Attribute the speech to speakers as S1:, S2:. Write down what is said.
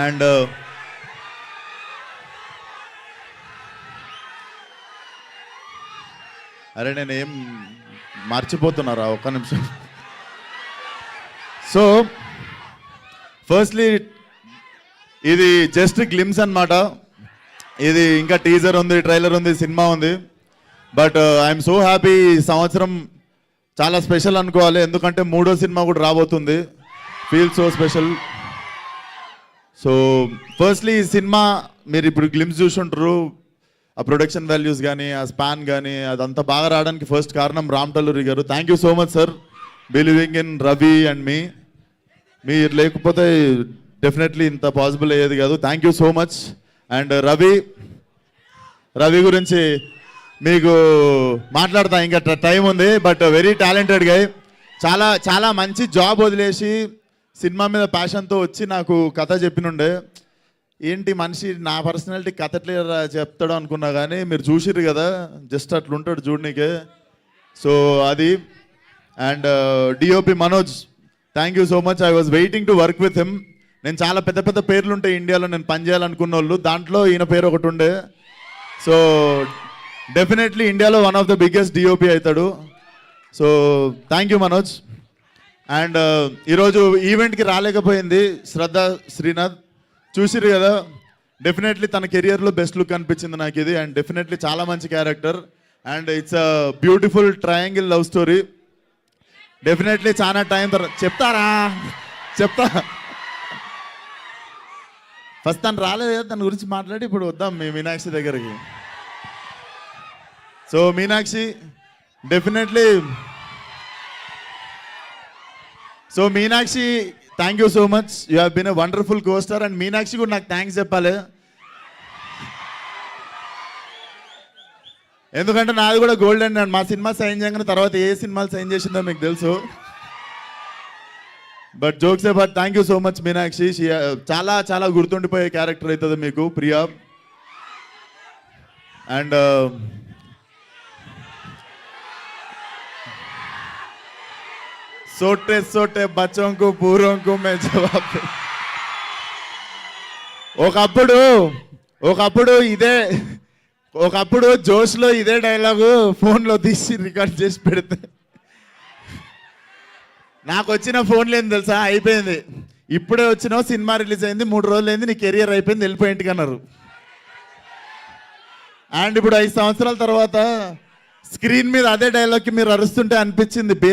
S1: And అరే నేనేం మర్చిపోతున్నారా ఒక్క నిమిషం. సో ఫస్ట్లీ ఇది జస్ట్ గ్లిమ్స్ అన్నమాట. ఇది ఇంకా టీజర్ ఉంది, ట్రైలర్ ఉంది, సినిమా ఉంది. But I'm so happy. ఈ సంవత్సరం చాలా స్పెషల్ అనుకోవాలి, ఎందుకంటే 3వ సినిమా కూడా రాబోతుంది. Feel so special. So firstly ఈ సినిమా మీరు ఇప్పుడు గ్లిమ్స్ చూసుంటారు. ఆ ప్రొడక్షన్ వాల్యూస్ కానీ, ఆ స్పాన్ కానీ, అదంతా బాగా రావడానికి ఫస్ట్ కారణం Ram Talluri garu. Thank you so much sir, believing in Ravi and me. మీరు లేకపోతే డెఫినెట్లీ ఇంత పాసిబుల్ అయ్యేది కాదు. Thank you so much. And Ravi గురించి మీకు మాట్లాడతా, ఇంకా టైం ఉంది. But very talented guy. చాలా చాలా మంచి జాబ్ వదిలేసి సినిమా మీద ప్యాషన్తో వచ్చి నాకు కథ చెప్పినుండే. ఏంటి మనిషి నా పర్సనాలిటీ కథ ఎట్లా చెప్తాడు అనుకున్నా, కానీ మీరు చూసిర్రు కదా, జస్ట్ అట్లుంటాడు చూడనీకే. సో అది. And DOP Manoj, thank you so much. I was waiting to work with him. నేను చాలా పెద్ద పెద్ద పేర్లు ఉంటాయి ఇండియాలో నేను పనిచేయాలనుకున్న వాళ్ళు, దాంట్లో ఈయన పేరు ఒకటి ఉండే. సో డెఫినెట్లీ ఇండియాలో one of the biggest DOP అవుతాడు. So thank you Manoj. And ఈరోజు ఈవెంట్కి రాలేకపోయింది శ్రద్ధ శ్రీనాథ్, చూసిరు కదా. డెఫినెట్లీ తన కెరియర్లో బెస్ట్ లుక్ అనిపించింది నాకు ఇది. అండ్ డెఫినెట్లీ చాలా మంచి character. And it's a beautiful triangle love story. Definitely చాలా టైం తర్వాత చెప్తా. ఫస్ట్ తను రాలేదు కదా, తన గురించి మాట్లాడి ఇప్పుడు వద్దాం మీ మీనాక్షి దగ్గరికి. So Meenakshi definitely. So Meenakshi, thank you so much. You have been a wonderful co-star. And Meenakshi కూడా నాకు థ్యాంక్స్ చెప్పాలి, ఎందుకంటే నాది కూడా గోల్డెన్. అండ్ మా సినిమా సైన్ చేయగానే తర్వాత ఏ సినిమాలు సైన్ చేసిందో మీకు తెలుసు. But jokes but thank you so much Meenakshi. చాలా చాలా గుర్తుండిపోయే క్యారెక్టర్ అవుతుంది మీకు ప్రియా. అండ్ सोटे सोटे बच्चों को पूरों को मैं जवाब. ఒకప్పుడు జోష్లో ఇదే డైలాగు ఫోన్లో తీసి రికార్డ్ చేసి పెడితే నాకు వచ్చిన ఫోన్లు ఏంది తెలుసా, అయిపోయింది. ఇప్పుడే వచ్చినావు, సినిమా రిలీజ్ అయింది, 3 రోజులు అయింది, నీ కెరియర్ అయిపోయింది, వెళ్ళిపోయి ఇంటికి అన్నారు. అండ్ ఇప్పుడు 5 సంవత్సరాల తర్వాత స్క్రీన్ మీద అదే డైలాగ్కి మీరు అరుస్తుంటే అనిపించింది బేసిక్